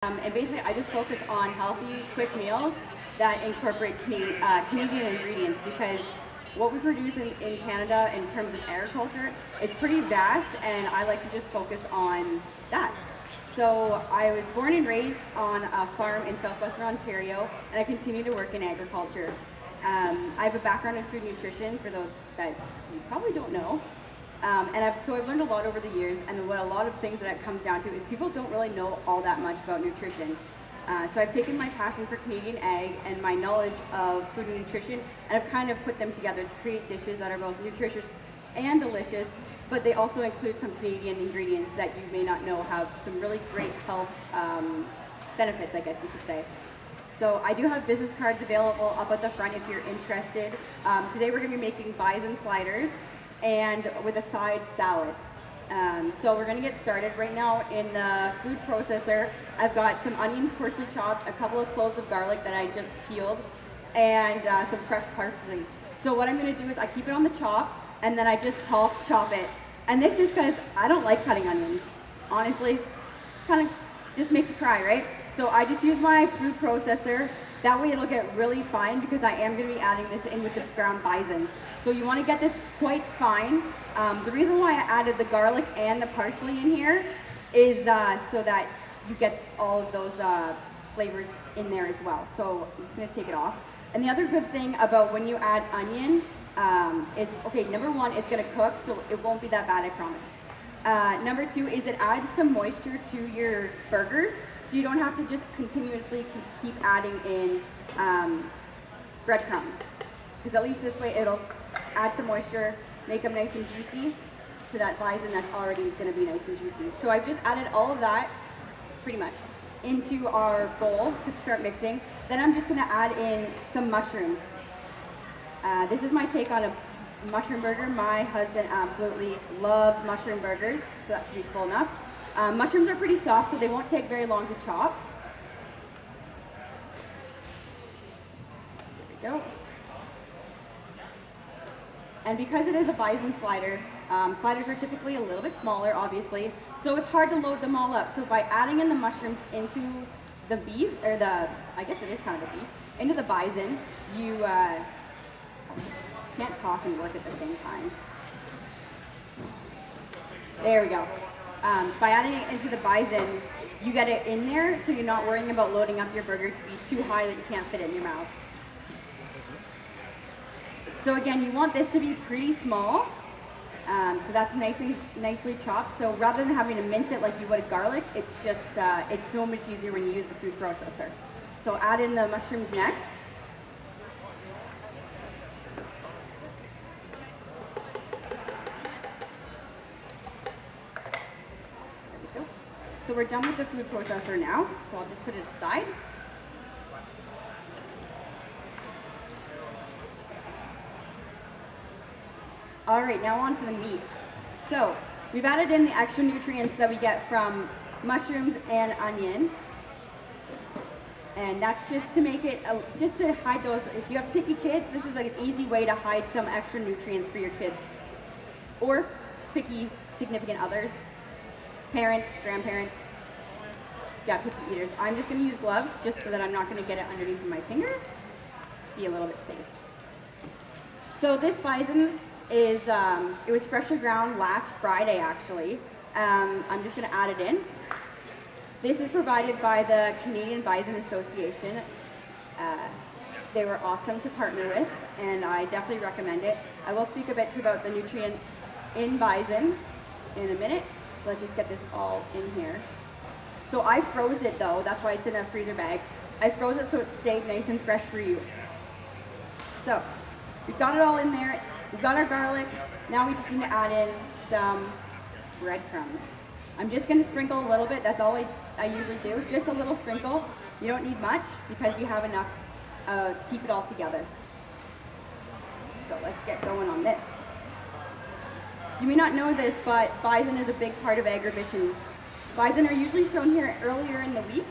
And basically, I just focus on healthy, quick meals that incorporate Canadian ingredients because what we produce in Canada in terms of agriculture, it's pretty vast, and I like to just focus on that. So I was born and raised on a farm in southwestern Ontario, and I continue to work in agriculture. I have a background in food nutrition for those that you probably don't know. So I've learned a lot over the years, and what a lot of things that it comes down to is people don't really know all that much about nutrition. So I've taken my passion for Canadian ag and my knowledge of food and nutrition, and I've kind of put them together to create dishes that are both nutritious and delicious, but they also include some Canadian ingredients that you may not know have some really great health benefits, I guess you could say. So I do have business cards available up at the front if you're interested. Today we're going to be making bison sliders and with a side salad. So we're gonna get started. Right now in the food processor, I've got some onions coarsely chopped, a couple of cloves of garlic that I just peeled, and some fresh parsley. So what I'm gonna do is I keep it on the chop, and then I just pulse chop it. And this is because I don't like cutting onions. Honestly, kind of just makes you cry, right? So I just use my food processor. That way it'll get really fine because I am gonna be adding this in with the ground bison. So you want to get this quite fine. The reason why I added the garlic and the parsley in here is so that you get all of those flavors in there as well. So I'm just going to take it off. And the other good thing about when you add onion is, okay, number one, it's going to cook, so it won't be that bad, I promise. Number two is it adds some moisture to your burgers, so you don't have to just continuously keep adding in breadcrumbs. Because at least this way it'll add some moisture, make them nice and juicy to that bison that's already going to be nice and juicy. So I've just added all of that, pretty much, into our bowl to start mixing. Then I'm just going to add in some mushrooms. This is my take on a mushroom burger. My husband absolutely loves mushroom burgers, so that should be full enough. Mushrooms are pretty soft, so they won't take very long to chop. There we go. And because it is a bison slider, sliders are typically a little bit smaller, obviously, so it's hard to load them all up. So by adding in the mushrooms into the beef, or I guess it is kind of the beef, into the bison, you can't talk and work at the same time. There we go. By adding it into the bison, you get it in there, so you're not worrying about loading up your burger to be too high that you can't fit it in your mouth. So again, you want this to be pretty small, so that's nicely chopped. So rather than having to mince it like you would garlic, it's just, it's so much easier when you use the food processor. So add in the mushrooms next. There we go. So we're done with the food processor now, so I'll just put it aside. All right, now on to the meat. So we've added in the extra nutrients that we get from mushrooms and onion. And that's just to make it, just to hide those. If you have picky kids, this is like an easy way to hide some extra nutrients for your kids. Or picky significant others, parents, grandparents, yeah, picky eaters. I'm just gonna use gloves just so that I'm not gonna get it underneath my fingers. Be a little bit safe. So this bison is, it was freshly ground last Friday actually. I'm just going to add it in. This is provided by the Canadian Bison Association. They were awesome to partner with, and I definitely recommend it. I will speak a bit about the nutrients in bison in a minute. Let's just get this all in here. So I froze it though, that's why it's in a freezer bag. I froze it so it stayed nice and fresh for you. So we've got it all in there. We've got our garlic. Now we just need to add in some breadcrumbs. I'm just going to sprinkle a little bit. That's all I usually do. Just a little sprinkle. You don't need much because we have enough to keep it all together. So let's get going on this. You may not know this, but bison is a big part of agribition. Bison are usually shown here earlier in the week.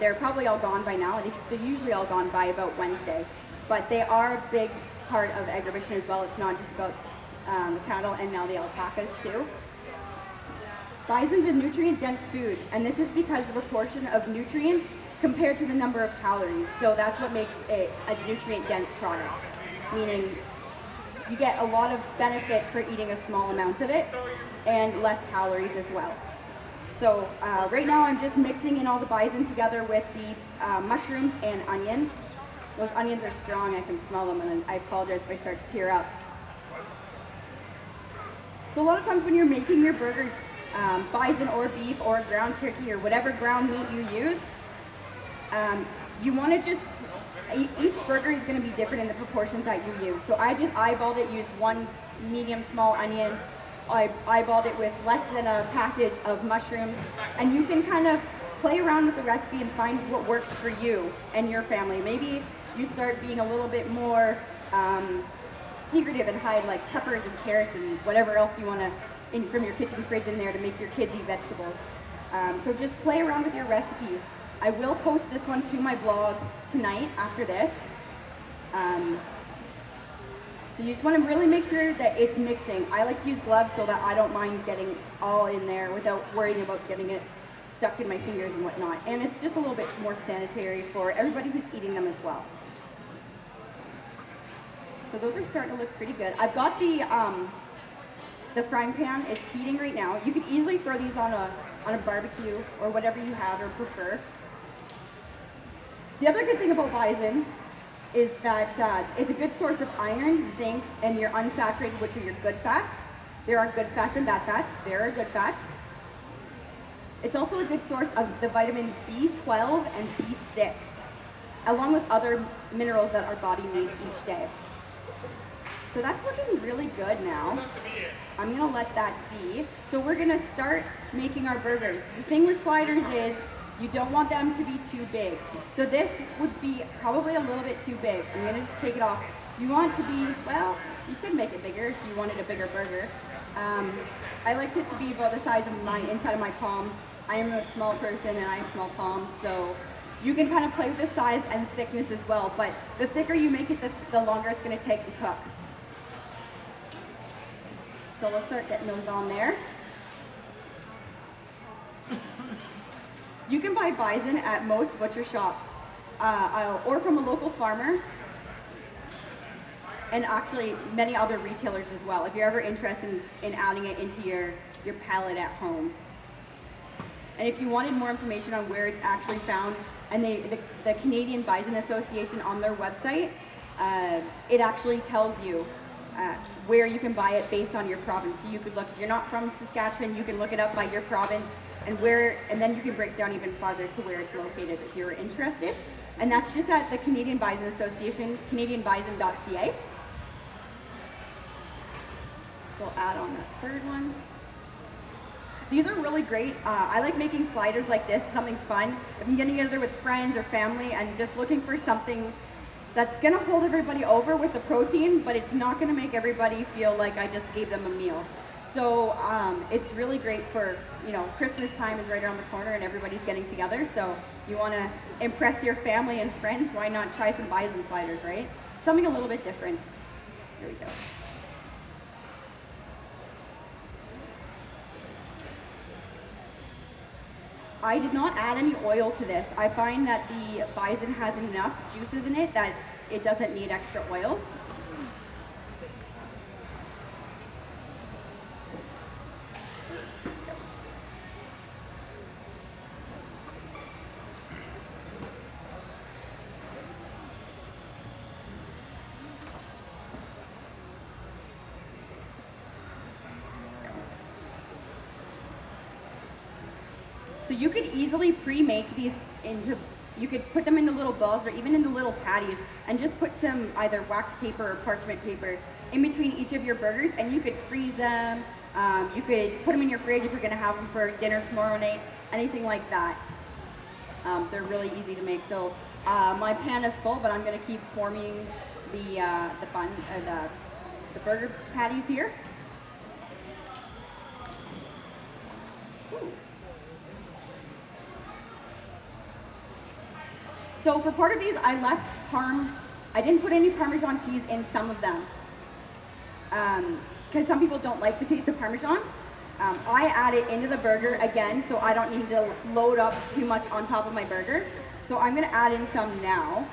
They're probably all gone by now. They're usually all gone by about Wednesday. But they are a big part of agribition as well. It's not just about the cattle and now the alpacas too. Bison's a nutrient-dense food, and this is because the proportion of nutrients compared to the number of calories. So that's what makes it a nutrient-dense product, meaning you get a lot of benefit for eating a small amount of it and less calories as well. So right now I'm just mixing in all the bison together with the mushrooms and onion. Those onions are strong, I can smell them, and I apologize if I start to tear up. So a lot of times when you're making your burgers, bison or beef or ground turkey or whatever ground meat you use, you want to just, each burger is going to be different in the proportions that you use. So I just eyeballed it, used one medium small onion, I eyeballed it with less than a package of mushrooms, and you can kind of play around with the recipe and find what works for you and your family. Maybe you start being a little bit more secretive and hide like peppers and carrots and whatever else you want to from your kitchen fridge in there to make your kids eat vegetables. So just play around with your recipe. I will post this one to my blog tonight after this. So you just want to really make sure that it's mixing. I like to use gloves so that I don't mind getting all in there without worrying about getting it stuck in my fingers and whatnot. And it's just a little bit more sanitary for everybody who's eating them as well. So those are starting to look pretty good. I've got the frying pan, it's heating right now. You could easily throw these on a barbecue or whatever you have or prefer. The other good thing about bison is that it's a good source of iron, zinc, and your unsaturated, which are your good fats. There are good fats and bad fats. There are good fats. It's also a good source of the vitamins B12 and B6, along with other minerals that our body needs each day. So that's looking really good now. I'm gonna let that be. So we're gonna start making our burgers. The thing with sliders is you don't want them to be too big. So this would be probably a little bit too big. I'm gonna just take it off. You want it to be, well, you could make it bigger if you wanted a bigger burger. I liked it to be about the size of my inside of my palm. I am a small person and I have small palms, so you can kind of play with the size and thickness as well, but the thicker you make it, the longer it's gonna take to cook. So we'll start getting those on there. You can buy bison at most butcher shops or from a local farmer, and actually many other retailers as well, if you're ever interested in adding it into your palate at home. And if you wanted more information on where it's actually found, and the Canadian Bison Association on their website, it actually tells you where you can buy it based on your province. So you could look, if you're not from Saskatchewan, you can look it up by your province and then you can break down even farther to where it's located if you're interested. And that's just at the Canadian Bison Association, canadianbison.ca. So I'll add on that third one. These are really great. I like making sliders like this, something fun. If I'm getting together with friends or family and just looking for something that's gonna hold everybody over with the protein, but it's not gonna make everybody feel like I just gave them a meal. So it's really great for, Christmas time is right around the corner and everybody's getting together. So you wanna impress your family and friends, why not try some bison sliders, right? Something a little bit different. Here we go. I did not add any oil to this. I find that the bison has enough juices in it that it doesn't need extra oil. So you could easily pre-make these you could put them into little balls or even into little patties and just put some either wax paper or parchment paper in between each of your burgers, and you could freeze them. You could put them in your fridge if you're gonna have them for dinner tomorrow night, anything like that. They're really easy to make. So my pan is full, but I'm gonna keep forming the bun, or the burger patties here. Ooh. So for part of these, I left I didn't put any Parmesan cheese in some of them, because some people don't like the taste of Parmesan. I add it into the burger again, so I don't need to load up too much on top of my burger. So I'm gonna add in some now.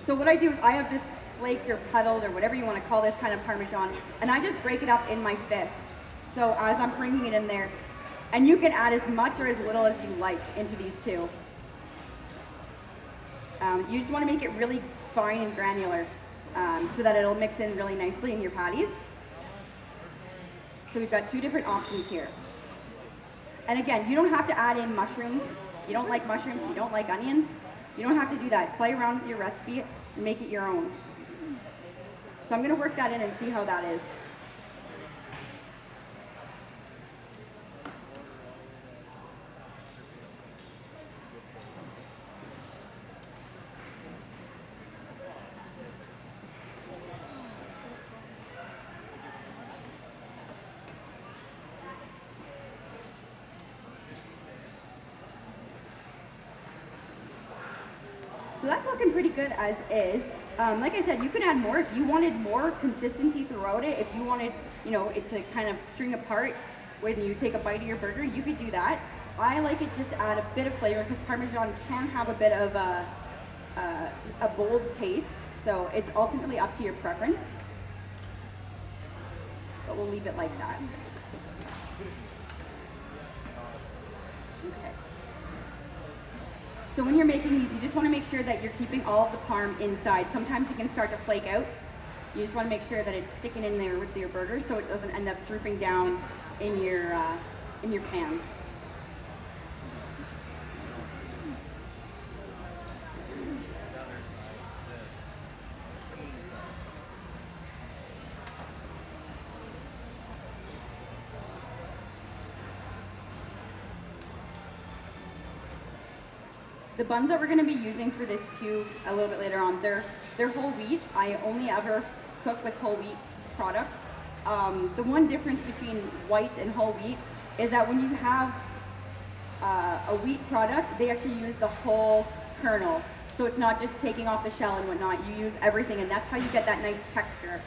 So what I do is I have this flaked or puddled or whatever you want to call this kind of Parmesan, and I just break it up in my fist. So as I'm bringing it in there, and you can add as much or as little as you like into these two. You just want to make it really fine and granular so that it'll mix in really nicely in your patties. So we've got two different options here. And again, you don't have to add in mushrooms. If you don't like mushrooms, if you don't like onions, you don't have to do that. Play around with your recipe and make it your own. So I'm going to work that in and see how that is. So that's looking pretty good as is. Like I said, you can add more if you wanted more consistency throughout it. If you wanted, it to kind of string apart when you take a bite of your burger, you could do that. I like it just to add a bit of flavor because Parmesan can have a bit of a bold taste. So it's ultimately up to your preference. But we'll leave it like that. Okay. So when you're making these, you just want to make sure that you're keeping all of the parm inside. Sometimes it can start to flake out. You just want to make sure that it's sticking in there with your burger so it doesn't end up drooping down in your pan. The buns that we're going to be using for this too a little bit later on, they're whole wheat. I only ever cook with whole wheat products. The one difference between whites and whole wheat is that when you have a wheat product, they actually use the whole kernel. So it's not just taking off the shell and whatnot, you use everything, and that's how you get that nice texture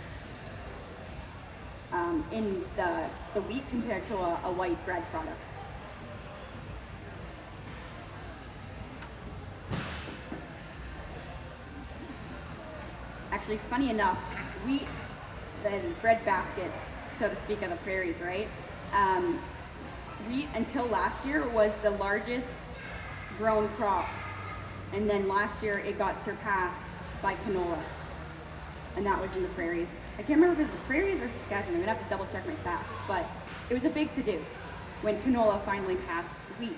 in the wheat compared to a white bread product. Actually, funny enough, wheat, the bread basket, so to speak, of the prairies, right? Wheat until last year was the largest grown crop. And then last year it got surpassed by canola. And that was in the prairies. I can't remember if it was the prairies or Saskatchewan. I'm gonna have to double check my fact. But it was a big to-do when canola finally passed wheat.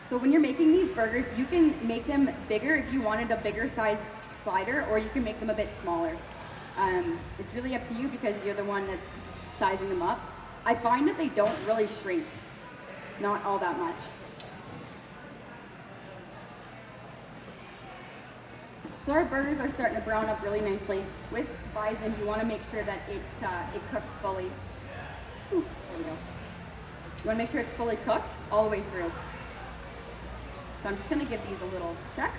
So when you're making these burgers, you can make them bigger if you wanted a bigger size slider, or you can make them a bit smaller. It's really up to you because you're the one that's sizing them up. I find that they don't really shrink, not all that much. So our burgers are starting to brown up really nicely. With bison, you want to make sure that it cooks fully. Ooh, there we go. You want to make sure it's fully cooked all the way through. So I'm just going to give these a little check.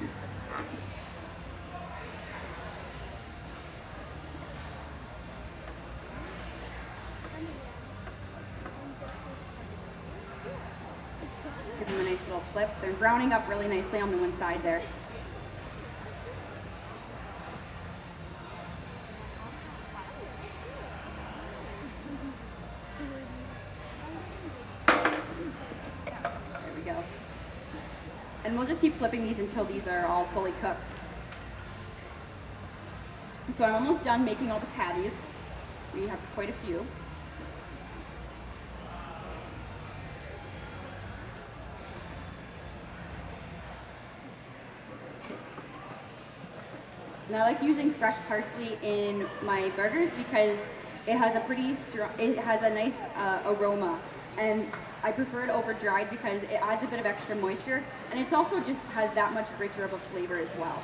Just give them a nice little flip. They're browning up really nicely on the one side there. And we'll just keep flipping these until these are all fully cooked. So I'm almost done making all the patties. We have quite a few. And I like using fresh parsley in my burgers because it has a pretty strong, it has a nice aroma. And I prefer it over dried because it adds a bit of extra moisture, and it's also just has that much richer of a flavor as well.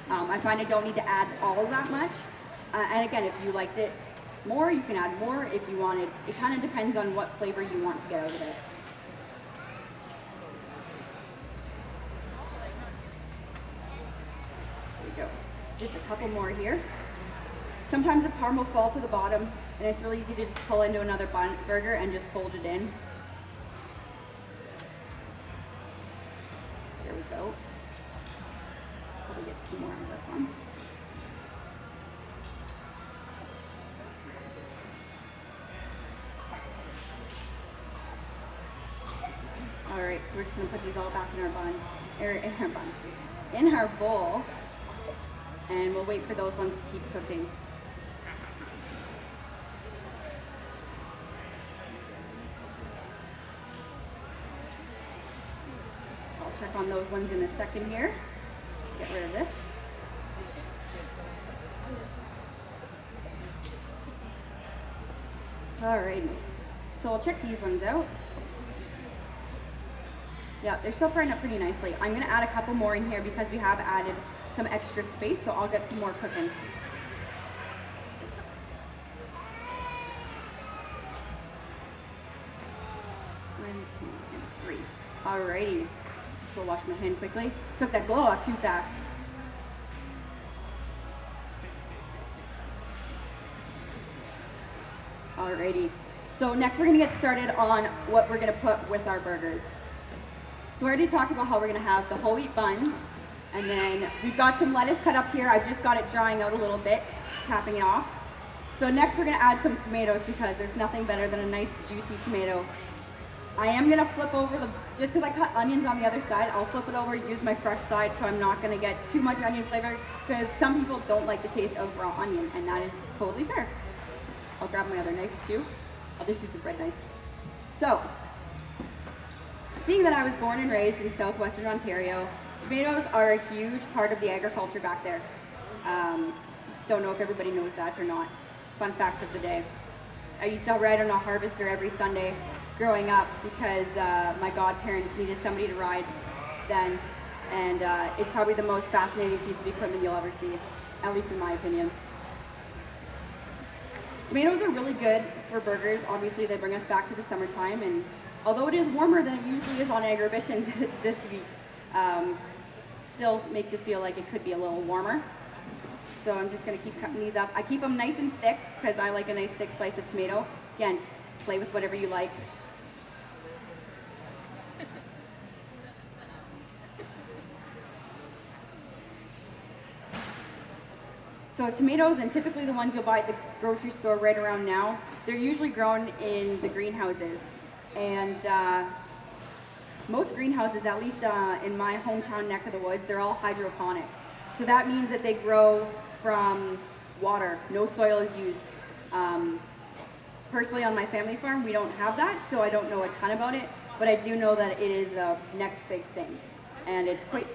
I find I don't need to add all of that much. And again, if you liked it more, you can add more. If you wanted, it kind of depends on what flavor you want to get out of it. There we go. Just a couple more here. Sometimes the parm will fall to the bottom, and it's really easy to just pull into another burger and just fold it in. There we go. Probably get 2 more on this one. All right, so we're just gonna put these all back in our in our bowl, and we'll wait for those ones to keep cooking. I'll check on those ones in a second here. Just get rid of this. Alrighty, so I'll check these ones out. Yeah, they're still frying up pretty nicely. I'm gonna add a couple more in here because we have added some extra space, so I'll get some more cooking. 1, 2, and 3. Alrighty, just go wash my hand quickly. Took that glow off too fast. Alrighty, so next we're gonna get started on what we're gonna put with our burgers. So I already talked about how we're gonna have the whole wheat buns, and then we've got some lettuce cut up here. I've just got it drying out a little bit, tapping it off. So next we're gonna add some tomatoes because there's nothing better than a nice juicy tomato. I am gonna flip over just because I cut onions on the other side, I'll flip it over, use my fresh side so I'm not gonna get too much onion flavor because some people don't like the taste of raw onion, and that is totally fair. I'll grab my other knife too. I'll just use the bread knife. So, seeing that I was born and raised in southwestern Ontario, tomatoes are a huge part of the agriculture back there. Don't know if everybody knows that or not. Fun fact of the day. I used to ride on a harvester every Sunday growing up because my godparents needed somebody to ride then, and it's probably the most fascinating piece of equipment you'll ever see, at least in my opinion. Tomatoes are really good for burgers. Obviously, they bring us back to the summertime, and although it is warmer than it usually is on Agribition this week, still makes it feel like it could be a little warmer. So I'm just gonna keep cutting these up. I keep them nice and thick because I like a nice thick slice of tomato. Again, play with whatever you like. So tomatoes, and typically the ones you'll buy at the grocery store right around now, they're usually grown in the greenhouses. And most greenhouses, at least in my hometown neck of the woods, they're all hydroponic. So that means that they grow from water. No soil is used. Personally, on my family farm, we don't have that, so I don't know a ton about it, but I do know that it is the next big thing. And it's quite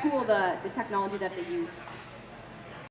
cool, the technology that they use.